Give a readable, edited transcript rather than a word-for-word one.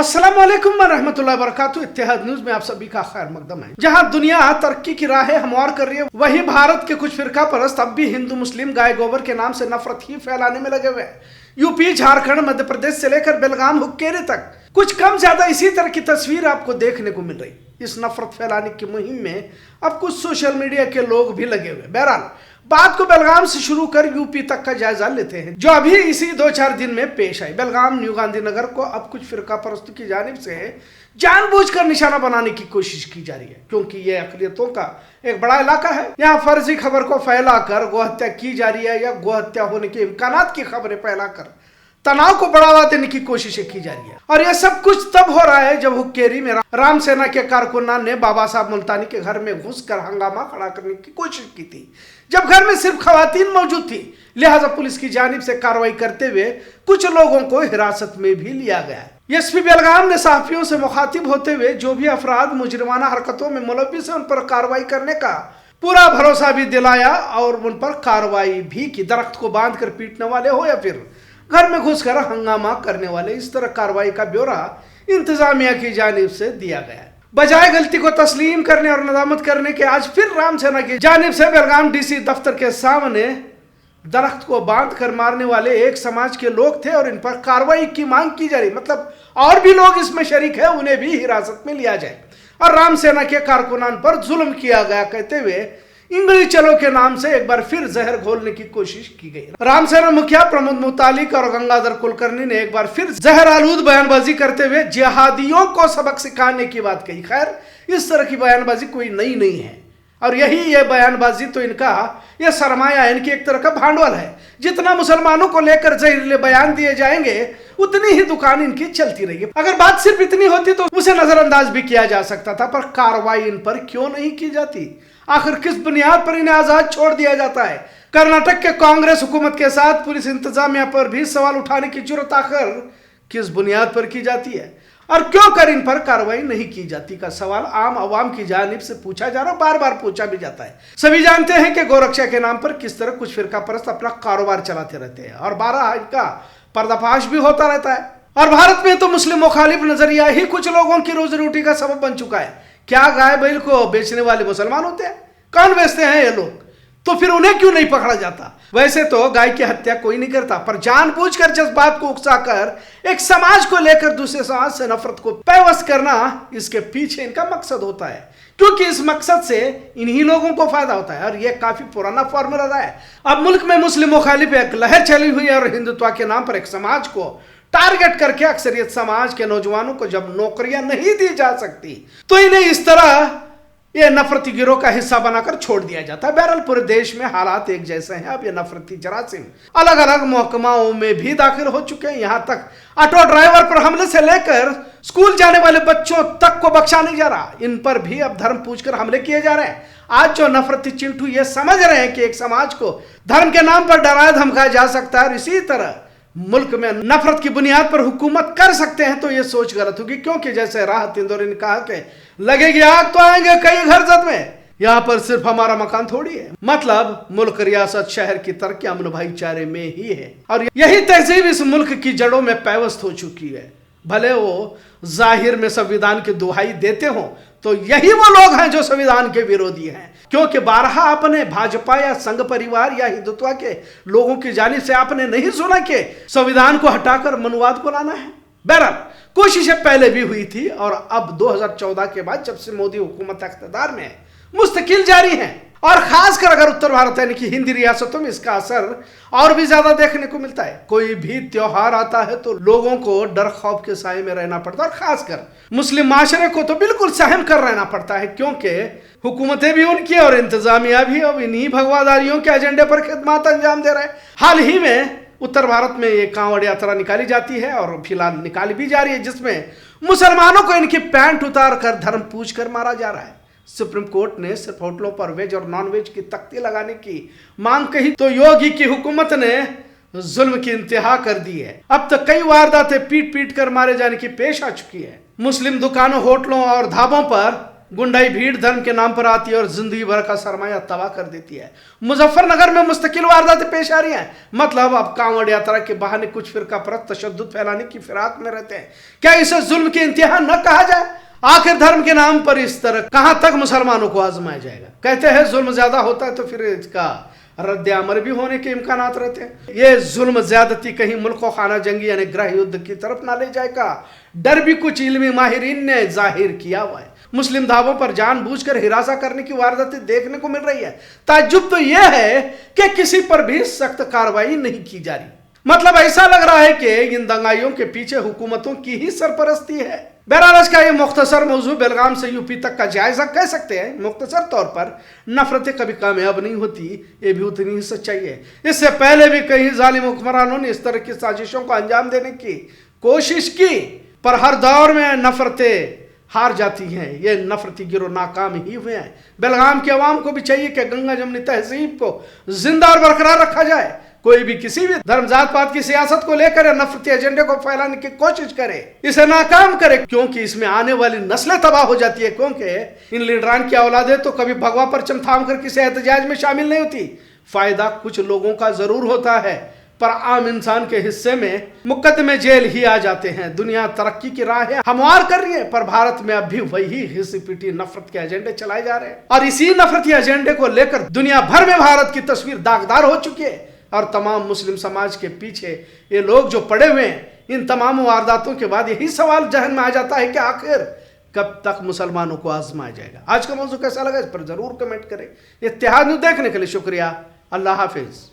अस्सलाम वालेकुम रहमतुल्लाहि व बरकातुहू। इत्तेहाद न्यूज में आप सभी का खैर मकदम है। जहां दुनिया तरक्की की राहें हमवार कर रही है, वहीं भारत के कुछ फिरका परस्त अब भी हिंदू मुस्लिम गाय गोबर के नाम से नफरत ही फैलाने में लगे हुए हैं। यूपी, झारखंड, मध्य प्रदेश से लेकर बेलगाम, हुक्केरी तक कुछ कम ज्यादा इसी तरह की तस्वीर आपको देखने को मिल रही। इस नफरत फैलाने की मुहिम में अब कुछ सोशल मीडिया के लोग भी लगे हुए। बहरहाल बात को बेलगाम से शुरू कर यूपी तक का जायजा लेते हैं, जो अभी इसी 2-4 दिन में पेश आई। बेलगाम न्यू गांधीनगर को अब कुछ फिरका परस्तों की जानिब से जानबूझकर निशाना बनाने की कोशिश की जा रही है, क्योंकि यह अक़लियतों का एक बड़ा इलाका है। यहाँ फर्जी खबर को फैलाकर गोहत्या की जा रही है या गोहत्या होने के इम्कानात की खबरें फैलाकर तनाव को बढ़ावा देने की कोशिशें की जा रही है। और यह सब कुछ तब हो रहा है जब हुक्केरी में राम सेना के कारकुनान ने बाबा साहब मुल्तानी के घर में घुसकर हंगामा खड़ा करने की कोशिश की थी। जब घर में सिर्फ खवातीन मौजूद थी, लिहाजा पुलिस की जानिब से कार्रवाई करते हुए कुछ लोगों को हिरासत में भी लिया गया है। एसपी बेलगाम ने सहाफियों से मुखातिब होते हुए जो भी अफराद मुजरिमाना हरकतों में मुलव्विस है उन पर कार्रवाई करने का पूरा भरोसा भी दिलाया और उन पर कार्रवाई भी की। दरख्त को बांध कर पीटने वाले हो या फिर घर में घुसकर हंगामा करने वाले, इस तरह कार्रवाई का ब्यौरा इंतजामिया की जानिब से दिया गया है। बजाय गलती को तस्लीम करने और नदामत करने के आज फिर राम सेना की जानिब से बेलगाम डीसी दफ्तर के सामने दरख्त को बांध कर मारने वाले एक समाज के लोग थे और इन पर कार्रवाई की मांग की जा रही। मतलब और भी लोग इसमें शरीक है, उन्हें भी हिरासत में लिया जाए और राम सेना के कारकुनान पर जुल्म किया गया कहते हुए इंगली चलो के नाम से एक बार फिर जहर घोलने की कोशिश की गई। राम सेना मुखिया प्रमोद मुतालिक और गंगाधर कुलकर्णी ने एक बार फिर जहर आलूद बयानबाजी करते हुए जिहादियों को सबक सिखाने की बात कही। खैर, इस तरह की बयानबाजी कोई नई नहीं है और यह बयानबाजी तो इनका यह सरमाया, इनकी एक तरह का भांडवल है। जितना मुसलमानों को लेकर जहरीले बयान दिए जाएंगे उतनी ही दुकान इनकी चलती रहेगी। अगर बात सिर्फ इतनी होती तो उसे नजरअंदाज भी किया जा सकता था, पर कार्रवाई इन पर क्यों नहीं की जाती? आखिर किस बुनियाद पर इन्हें आजाद छोड़ दिया जाता है? कर्नाटक के कांग्रेस हुकूमत के साथ पुलिस इंतजामिया पर भी सवाल उठाने की जरूरत आखिर किस बुनियाद पर की जाती है और क्यों कर इन पर कार्रवाई नहीं की जाती का सवाल आम आवाम की जानिब से पूछा जा रहा, बार बार पूछा भी जाता है। सभी जानते हैं कि गौरक्षा के नाम पर किस तरह कुछ फिरका परस्त अपना कारोबार चलाते रहते हैं और 12 इनका पर्दाफाश भी होता रहता है। और भारत में तो मुस्लिम मुखालिफ नजरिया ही कुछ लोगों की रोजी रोटी का सबब बन चुका है। क्या गाय बैल को बेचने वाले मुसलमान होते हैं? कौन बेचते हैं ये लोग? तो फिर उन्हें क्यों नहीं पकड़ा जाता? वैसे तो गाय की हत्या कोई नहीं करता, पर जानबूझकर जज्बात को उकसाकर एक समाज को लेकर दूसरे समाज से नफरत को पैवस्त करना, इसके पीछे इनका मकसद होता है, क्योंकि इस मकसद से इन्हीं लोगों को फायदा होता है और यह काफी पुराना फॉर्मूला रहा है। अब मुल्क में मुस्लिम मुखालिफ एक लहर चली हुई है और हिंदुत्व के नाम पर एक समाज को टारगेट करके अक्सरियत समाज के नौजवानों को जब नौकरियां नहीं दी जा सकती तो इन्हें इस तरह ये नफरती गिरोह का हिस्सा बनाकर छोड़ दिया जाता है। बहरहाल पूरे देश में हालात एक जैसे हैं। अब ये नफरती जरासीम अलग अलग महकमाओं में भी दाखिल हो चुके हैं। यहाँ तक ऑटो ड्राइवर पर हमले से लेकर स्कूल जाने वाले बच्चों तक को बख्शा नहीं जा रहा। इन पर भी अब धर्म पूछकर हमले किए जा रहे हैं। आज जो नफरती चिंटू ये समझ रहे हैं कि एक समाज को धर्म के नाम पर डराया धमकाया जा सकता है और इसी तरह मुल्क में नफरत की बुनियाद पर हुकूमत कर सकते हैं, तो ये सोच गलत होगी। क्योंकि जैसे राहत इंदौरी ने कहा कि लगेगी आग तो आएंगे कई घर जद में, यहाँ पर सिर्फ हमारा मकान थोड़ी है। मतलब मुल्क, रियासत, शहर की तरक्की अमन भाईचारे में ही है और यही तहजीब इस मुल्क की जड़ों में पैवस्त हो चुकी है। भले वो जाहिर में संविधान की दुहाई देते हो, तो यही वो लोग हैं जो संविधान के विरोधी हैं, क्योंकि बारहा आपने भाजपा या संघ परिवार या हिंदुत्व के लोगों की जानिब से आपने नहीं सुना कि संविधान को हटाकर मनुवाद को लाना है। बहरहाल कोशिशें पहले भी हुई थी और अब 2014 के बाद जब से मोदी हुकूमत इख्तियार में है, मुस्तकिल जारी है। और खासकर अगर उत्तर भारत यानी कि हिंदी रियासतों में इसका असर और भी ज्यादा देखने को मिलता है। कोई भी त्योहार आता है तो लोगों को डर खौफ के साए में रहना पड़ता है और खासकर मुस्लिम माशरे को तो बिल्कुल सहम कर रहना पड़ता है, क्योंकि हुकूमतें भी उनकी और इंतजामिया भी अब इन्हीं भगवादारियों के एजेंडे पर खिदमत अंजाम दे रहे हैं। हाल ही में उत्तर भारत में ये कांवड़ यात्रा निकाली जाती है और फिलहाल निकाली भी जा रही है, जिसमें मुसलमानों को इनकी पैंट उतार कर धर्म पूछ कर मारा जा रहा है। सुप्रीम कोर्ट ने सिर्फ होटलों पर वेज और नॉन वेज की तख्ती लगाने की मांग कही तो योगी की हुकूमत ने जुल्म की इंतहा कर दी है। अब तक कई वारदातें पीट पीट कर मारे जाने की पेश आ चुकी है। मुस्लिम दुकानों, होटलों और ढाबों पर गुंडाई भीड़ धर्म के नाम पर आती है और जिंदगी भर का सरमाया तबाह कर देती है। मुजफ्फरनगर में मुस्तकिल वारदातें पेश आ रही हैं। मतलब अब कांवड़ यात्रा के बहाने कुछ फिरका परस्त तशद्दुद फैलाने की फिराक में रहते हैं। क्या इसे जुल्म की इंतहा न कहा जाए? आखिर धर्म के नाम पर इस तरह कहां तक मुसलमानों को आजमाया जाएगा? कहते हैं जुल्म ज्यादा होता है तो फिर इसका रद्द अमल भी होने के इम्कानात रहते हैं। ये जुल्म ज्यादती कहीं मुल्क को खाना जंगी यानी गृह युद्ध की तरफ ना ले जाएगा, डर भी कुछ इल्मी माहिरीन ने जाहिर किया हुआ है। मुस्लिम धाबों पर जानबूझकर हिरासा करने की वारदातें देखने को मिल रही है। ताज्जुब तो यह है कि किसी पर भी सख्त कार्रवाई नहीं की जा रही। मतलब ऐसा लग रहा है कि इन दंगाइयों के पीछे हुकूमतों की ही सरपरस्ती है। बहरहाल आज का ये मुख्तसर मौजू बेलगाम से यूपी तक का जायजा कह सकते हैं। मुख्तसर तौर पर नफरतें कभी कामयाब नहीं होती, ये भी उतनी ही सच्चाई है। इससे पहले भी कई जालिम हुक्मरानों ने इस तरह की साजिशों को अंजाम देने की कोशिश की, पर हर दौर में नफरतें हार जाती हैं। ये नफरती गिरोह नाकाम ही हुए हैं। बेलगाम के अवाम को भी चाहिए कि गंगा जमनी तहजीब को जिंदा और बरकरार रखा जाए। कोई भी किसी भी धर्म जात पात की सियासत को लेकर नफरती एजेंडे को फैलाने की कोशिश करे, इसे नाकाम करे, क्योंकि इसमें आने वाली नस्लें तबाह हो जाती है। क्योंकि इन लीडरान की औलादें तो कभी भगवा परचम थाम कर किसी एहतजाज में शामिल नहीं होती। फायदा कुछ लोगों का जरूर होता है, पर आम इंसान के हिस्से में मुकदमे जेल ही आ जाते हैं। दुनिया तरक्की की राह हमवार कर रही है, पर भारत में अब भी वही घिसी पिटी नफरत के एजेंडे चलाए जा रहे हैं। और इसी नफरती एजेंडे को लेकर दुनिया भर में भारत की तस्वीर दागदार हो चुकी है। और तमाम मुस्लिम समाज के पीछे ये लोग जो पड़े हुए हैं, इन तमाम वारदातों के बाद यही सवाल जहन में आ जाता है कि आखिर कब तक मुसलमानों को आजमाया जाएगा। आज का मौजू कैसा लगा इस पर जरूर कमेंट करें। इत्तेहाद न्यूज़ देखने के लिए शुक्रिया। अल्लाह हाफिज।